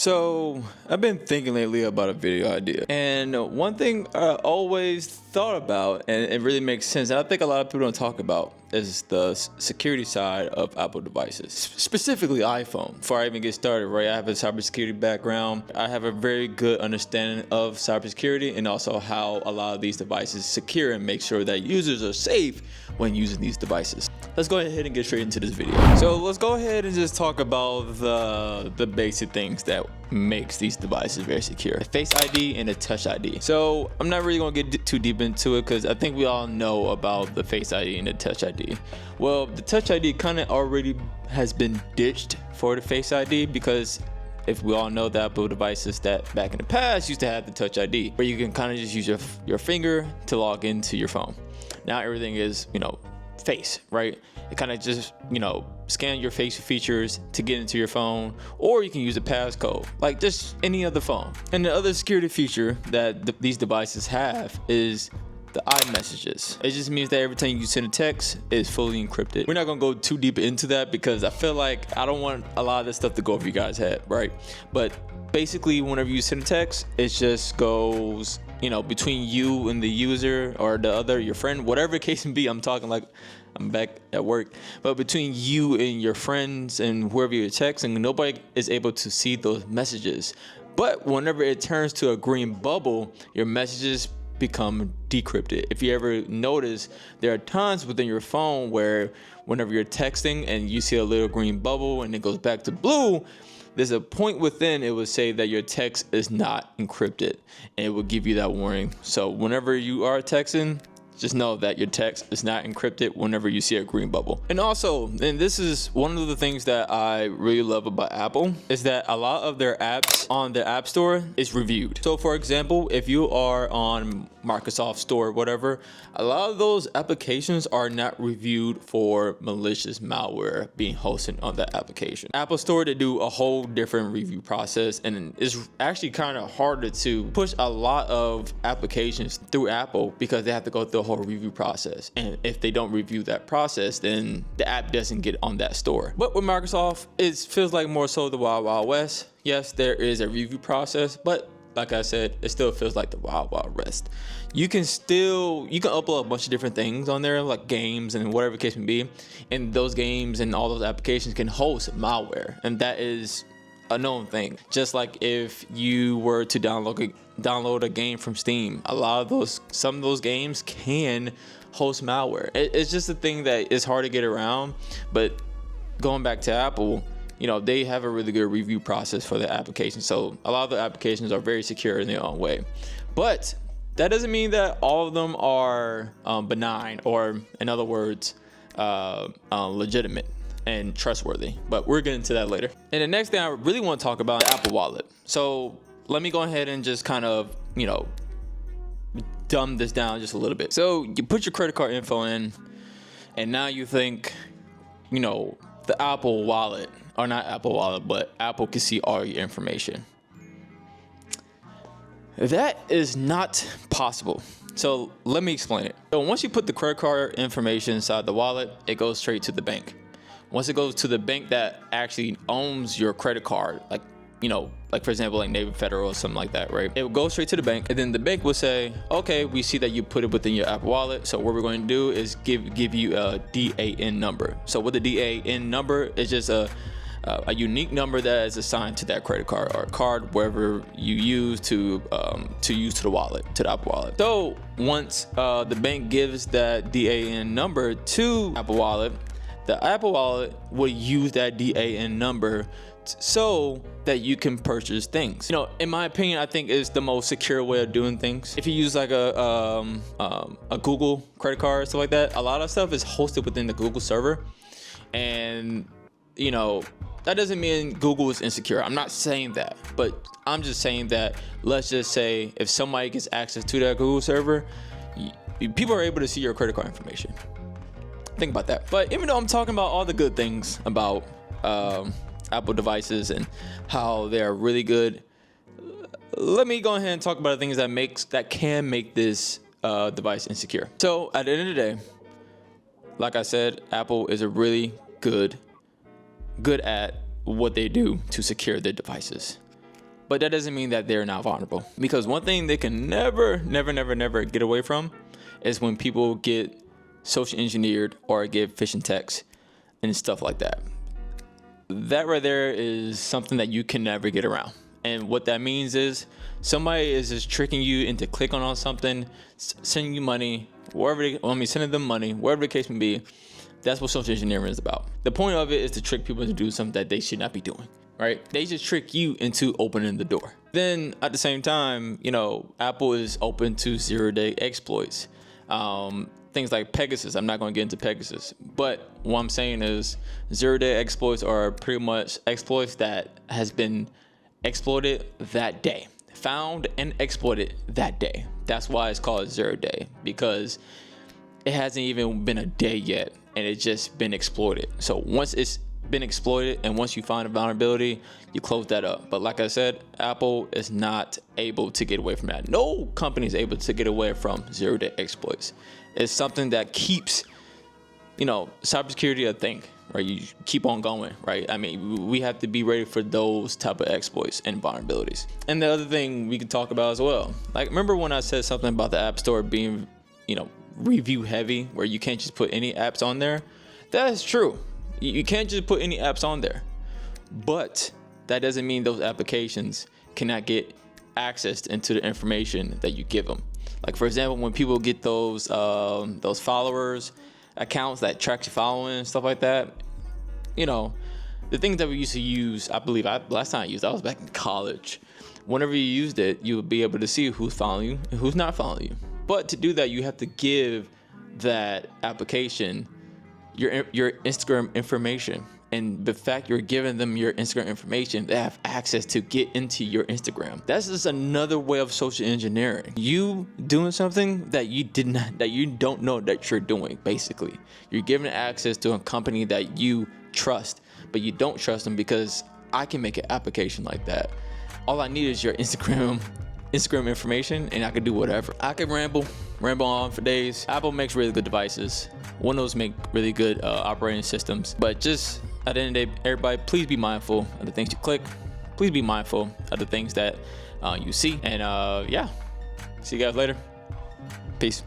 So I've been thinking lately about a video idea, and one thing I always thought about, and it really makes sense, and I think a lot of people don't talk about, is the security side of Apple devices, specifically iPhone. Before I even get started, right, I have a cybersecurity background. I have a very good understanding of cybersecurity and also how a lot of these devices secure and make sure that users are safe when using these devices. Let's go ahead and get straight into this video. So let's go ahead and just talk about the basic things that makes these devices very secure: a Face ID and a Touch ID. So I'm not really gonna get too deep into it because I think we all know about the Face ID and the Touch ID. Well, the Touch ID kind of already has been ditched for the Face ID because if we all know that Apple devices that back in the past used to have the Touch ID, where you can kind of just use your finger to log into your phone. Now everything is, face, right? It kind of just, scan your face features to get into your phone, or you can use a passcode like just any other phone. And the other security feature that these devices have is the iMessages. It just means that every time you send a text, it's fully encrypted. We're not gonna go too deep into that because I feel like I don't want a lot of this stuff to go over you guys' head, right? But basically, whenever you send a text, it just goes, between you and the user or your friend, whatever the case may be. I'm talking like I'm back at work, but between you and your friends and whoever you're texting, nobody is able to see those messages. But whenever it turns to a green bubble, your messages become decrypted. If you ever notice, there are times within your phone where whenever you're texting and you see a little green bubble and it goes back to blue, there's a point within it would say that your text is not encrypted, and it will give you that warning. So whenever you are texting, just know that your text is not encrypted whenever you see a green bubble. And also, and this is one of the things that I really love about Apple, is that a lot of their apps on the App Store is reviewed. So for example, if you are on Microsoft Store or whatever, a lot of those applications are not reviewed for malicious malware being hosted on that application. Apple Store, they do a whole different review process, and it's actually kind of harder to push a lot of applications through Apple because they have to go through a whole review process. And if they don't review that process, then the app doesn't get on that store. But with Microsoft, it feels like more so the Wild Wild West. Yes, there is a review process, but like I said, it still feels like the Wild Wild West. You can upload a bunch of different things on there, like games and whatever the case may be. And those games and all those applications can host malware. And that is a known thing. Just like if you were to download a game from Steam, some of those games can host malware. It's just a thing that is hard to get around. But going back to Apple, they have a really good review process for the application. So a lot of the applications are very secure in their own way. But that doesn't mean that all of them are benign, or in other words, legitimate and trustworthy. But we're getting to that later. And the next thing I really want to talk about is Apple Wallet. So let me go ahead and just kind of, dumb this down just a little bit. So you put your credit card info in, and now you think, the Apple Wallet, or not Apple Wallet, but Apple can see all your information. That is not possible. So let me explain it. So once you put the credit card information inside the wallet, it goes straight to the bank. Once it goes to the bank that actually owns your credit card, like for example, like Navy Federal or something like that, right? It will go straight to the bank, and then the bank will say, okay, we see that you put it within your Apple Wallet. So what we're going to do is give you a DAN number. So what the DAN number is, just a unique number that is assigned to that credit card or card, wherever you use to use to the wallet, to the Apple Wallet. So once the bank gives that DAN number to Apple Wallet, the Apple Wallet will use that DAN number so that you can purchase things. In my opinion, I think it's the most secure way of doing things. If you use like a Google credit card, stuff like that, a lot of stuff is hosted within the Google server, and that doesn't mean Google is insecure. I'm not saying that, but I'm just saying that, let's just say if somebody gets access to that Google server, people are able to see your credit card information. Think about that. But even though I'm talking about all the good things about Apple devices and how they are really good, let me go ahead and talk about the things that can make this device insecure. So at the end of the day, like I said, Apple is a really good at what they do to secure their devices. But that doesn't mean that they're not vulnerable, because one thing they can never get away from is when people get social engineered or get phishing texts and stuff like that. That right there is something that you can never get around. And what that means is somebody is just tricking you into clicking on something, sending you money, sending them money, wherever the case may be. That's what social engineering is about. The point of it is to trick people to do something that they should not be doing, right? They just trick you into opening the door. Then at the same time, Apple is open to zero-day exploits. Things like Pegasus. I'm not going to get into Pegasus, but what I'm saying is zero-day exploits are pretty much exploits that has been exploited that day, found and exploited that day. That's why it's called zero-day, because it hasn't even been a day yet and it's just been exploited. So once it's been exploited and once you find a vulnerability, you close that up. But like I said, Apple is not able to get away from that. No company is able to get away from zero-day exploits. It's something that keeps, cybersecurity a thing, right? You keep on going, right? I mean, we have to be ready for those type of exploits and vulnerabilities. And the other thing we could talk about as well, like, remember when I said something about the App Store being, review heavy, where you can't just put any apps on there? That is true. You can't just put any apps on there, but that doesn't mean those applications cannot get access into the information that you give them. Like, for example, when people get those followers accounts that track your following and stuff like that, the things that we used to use, I believe last time I used, I was back in college. Whenever you used it, you would be able to see who's following you and who's not following you. But to do that, you have to give that application your Instagram information. And the fact you're giving them your Instagram information, they have access to get into your Instagram. That's just another way of social engineering. You doing something that you don't know that you're doing. Basically, you're giving access to a company that you trust, but you don't trust them, because I can make an application like that. All I need is your Instagram information, and I can do whatever. I can ramble on for days. Apple makes really good devices. Windows make really good operating systems. But just at the end of the day, everybody, please be mindful of the things you click. Please be mindful of the things that you see. And yeah, see you guys later. Peace.